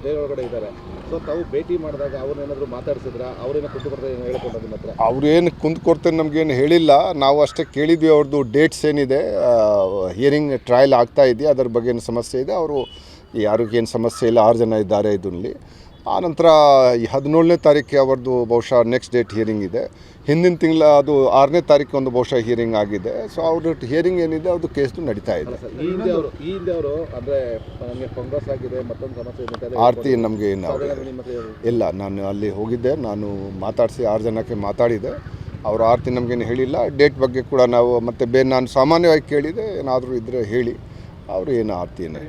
ಜೈಲೊಳಗಡೆ ಇದ್ದಾರೆ. ಸೊ ತಾವು ಭೇಟಿ ಮಾಡಿದಾಗ ಅವ್ರನ್ನೇನಾದರೂ ಮಾತಾಡಿಸಿದ್ರ, ಅವ್ರೇನೋ ಕುಂದುಕೊರತೆ ಹೇಳ್ಕೊಂಡು ನಿಮ್ಮ ಹತ್ರ? ಅವ್ರೇನು ಕುಂದುಕೊರತೆ ನಮಗೇನು ಹೇಳಿಲ್ಲ. ನಾವು ಅಷ್ಟೇ ಕೇಳಿದ್ವಿ ಅವ್ರದ್ದು ಡೇಟ್ಸ್ ಏನಿದೆ, ಹಿಯರಿಂಗ್ ಟ್ರಯಲ್ ಆಗ್ತಾ ಇದೆಯಾ, ಅದರ ಬಗ್ಗೆ ಏನು ಸಮಸ್ಯೆ ಇದೆ, ಅವರು ಯಾರಿಗೇನು ಸಮಸ್ಯೆ ಇಲ್ಲ, 6 ಜನ ಇದ್ದಾರೆ ಇದರಲ್ಲಿ. ಆನಂತರ 17ನೇ ತಾರೀಕಿಗೆ ಅವ್ರದ್ದು ಬಹುಶಃ ನೆಕ್ಸ್ಟ್ ಡೇಟ್ ಹಿಯರಿಂಗ್ ಇದೆ. ಹಿಂದಿನ ತಿಂಗಳ ಅದು 6ನೇ ತಾರೀಕು ಒಂದು ಬಹುಶಃ ಹಿಯರಿಂಗ್ ಆಗಿದೆ. ಸೊ ಅವ್ರ ಹಿಯರಿಂಗ್ ಏನಿದೆ ಅದು ಕೇಸ್ದು ನಡೀತಾ ಇದೆ. ಈ ಹಿಂದೆ ಅವರು ಅಂದರೆ ನಮಗೆ ಫಂಗಸ್ ಆಗಿದೆ, ಮತ್ತೊಂದು ಸಮಸ್ಯೆ ಇದೆ, ಆರ್ತಿ ನಮಗೆ ಏನು ಇಲ್ಲ. ನಾನು ಅಲ್ಲಿ ಹೋಗಿದ್ದೆ, ನಾನು ಮಾತಾಡಿಸಿ 6 ಜನಕ್ಕೆ ಮಾತಾಡಿದೆ. ಅವರು ಆರ್ತಿ ನಮಗೇನು ಹೇಳಿಲ್ಲ. ಡೇಟ್ ಬಗ್ಗೆ ಕೂಡ ನಾವು ಮತ್ತೆ ಬೇರೆ ನಾನು ಸಾಮಾನ್ಯವಾಗಿ ಕೇಳಿದೆ, ಏನಾದರೂ ಇದ್ದರೆ ಹೇಳಿ. ಅವರು ಏನು ಆರ್ತಿ ಏನು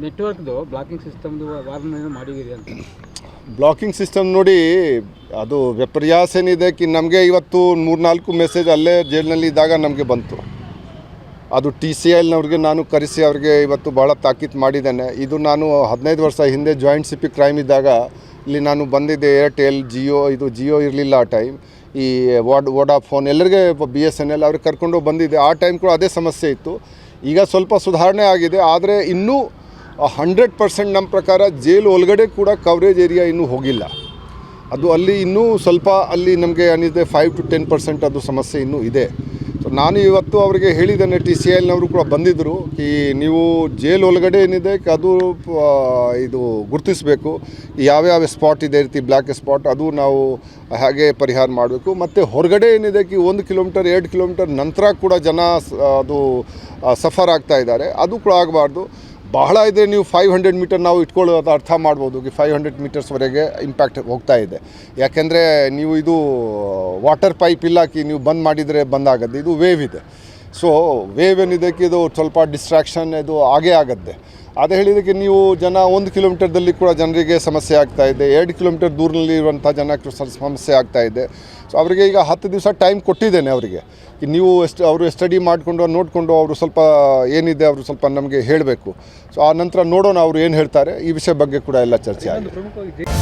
ನೆಟ್ವರ್ಕ್ದು ಬ್ಲಾಕಿಂಗ್ ಸಿಸ್ಟಮ್ದು ವಾರ್ನ್ ಮಾಡಿದ್ದೀರಿ ಅಂತ. ಬ್ಲಾಕಿಂಗ್ ಸಿಸ್ಟಮ್ ನೋಡಿ, ಅದು ವಿಪರ್ಯಾಸ ಏನಿದೆ ನಮಗೆ ಇವತ್ತು 3-4 ಮೆಸೇಜ್ ಅಲ್ಲೇ ಜೈಲಿನಲ್ಲಿ ಇದ್ದಾಗ ನಮಗೆ ಬಂತು. ಅದು TCILನವ್ರಿಗೆ ನಾನು ಕರೆಸಿ ಅವ್ರಿಗೆ ಇವತ್ತು ಭಾಳ ತಾಕೀತು ಮಾಡಿದ್ದೇನೆ. ಇದು ನಾನು 15 ವರ್ಷ ಹಿಂದೆ ಜಾಯಿಂಟ್ CP ಕ್ರೈಮ್ ಇದ್ದಾಗ ಇಲ್ಲಿ ನಾನು ಬಂದಿದ್ದೆ. ಏರ್ಟೆಲ್, ಜಿಯೋ ಇರಲಿಲ್ಲ ಆ ಟೈಮ್. ಈ ವೋಡಾಫೋನ್ ಎಲ್ಲರಿಗೆ BSNL ಅವ್ರಿಗೆ ಕರ್ಕೊಂಡು ಬಂದಿದ್ದೆ. ಆ ಟೈಮ್ ಕೂಡ ಅದೇ ಸಮಸ್ಯೆ ಇತ್ತು. ಈಗ ಸ್ವಲ್ಪ ಸುಧಾರಣೆ ಆಗಿದೆ. ಆದರೆ ಇನ್ನೂ 100% ನಮ್ಮ ಪ್ರಕಾರ ಜೈಲು ಒಳಗಡೆ ಕೂಡ ಕವರೇಜ್ ಏರಿಯಾ ಇನ್ನೂ ಹೋಗಿಲ್ಲ. ಅದು ಅಲ್ಲಿ ಇನ್ನೂ ಸ್ವಲ್ಪ ಅಲ್ಲಿ ನಮಗೆ ಏನಿದೆ 5 to 10% ಅದು ಸಮಸ್ಯೆ ಇನ್ನೂ ಇದೆ. ಸೊ ನಾನು ಇವತ್ತು ಅವರಿಗೆ ಹೇಳಿದ್ದೇನೆ, TCILನವರು ಕೂಡ ಬಂದಿದ್ದರು, ಈ ನೀವು ಜೈಲು ಒಳಗಡೆ ಏನಿದೆ ಅದು ಇದು ಗುರುತಿಸಬೇಕು, ಯಾವ್ಯಾವ ಸ್ಪಾಟ್ ಇದೆ ರೀತಿ ಬ್ಲ್ಯಾಕ್ ಸ್ಪಾಟ್, ಅದು ನಾವು ಹಾಗೆ ಪರಿಹಾರ ಮಾಡಬೇಕು. ಮತ್ತು ಹೊರಗಡೆ ಏನಿದೆ 1 ಕಿಲೋಮೀಟರ್ 2 ಕಿಲೋಮೀಟರ್ ನಂತರ ಕೂಡ ಜನ ಅದು ಸಫರ್ ಆಗ್ತಾ ಇದ್ದಾರೆ. ಅದು ಕೂಡ ಆಗಬಾರ್ದು. ಬಹಳ ಇದೆ, ನೀವು 500 ಮೀಟರ್ ನಾವು ಇಟ್ಕೊಳ್ಳೋದು ಅರ್ಥ ಮಾಡ್ಬೋದು. 500 ಮೀಟರ್ಸ್ವರೆಗೆ ಇಂಪ್ಯಾಕ್ಟ್ ಹೋಗ್ತಾ ಇದೆ. ಯಾಕೆಂದರೆ ನೀವು ಇದು ವಾಟರ್ ಪೈಪ್ ಇಲ್ಲ ನೀವು ಬಂದ್ ಮಾಡಿದರೆ ಬಂದಾಗತ್ತೆ. ಇದು ವೇವ್ ಇದೆ. ಸೊ ವೇವ್ ಏನಿದೆ ಇದು ಸ್ವಲ್ಪ ಡಿಸ್ಟ್ರಾಕ್ಷನ್ ಇದು ಆಗೇ ಆಗುತ್ತೆ. ಅದೇ ಹೇಳಿದಕ್ಕೆ ನೀವು ಜನ 1 ಕಿಲೋಮೀಟರ್ದಲ್ಲಿ ಕೂಡ ಜನರಿಗೆ ಸಮಸ್ಯೆ ಆಗ್ತಾ ಇದೆ, 2 ಕಿಲೋಮೀಟರ್ ದೂರದಲ್ಲಿ ಇರುವಂಥ ಜನಕ್ಕೆ ಸಮಸ್ಯೆ ಆಗ್ತಾ ಇದೆ. ಸೊ ಅವರಿಗೆ ಈಗ 10 ದಿವಸ ಟೈಮ್ ಕೊಟ್ಟಿದ್ದೇನೆ ಅವರಿಗೆ. ನೀವು ಅವರು ಸ್ಟಡಿ ಮಾಡಿಕೊಂಡು ನೋಡಿಕೊಂಡು ಅವರು ಸ್ವಲ್ಪ ಏನಿದೆ ಅವರು ಸ್ವಲ್ಪ ನಮಗೆ ಹೇಳಬೇಕು. ಸೊ ಆ ನಂತರ ನೋಡೋಣ ಅವರು ಏನು ಹೇಳ್ತಾರೆ. ಈ ವಿಷಯ ಬಗ್ಗೆ ಕೂಡ ಎಲ್ಲ ಚರ್ಚೆ ಆಗಿದೆ.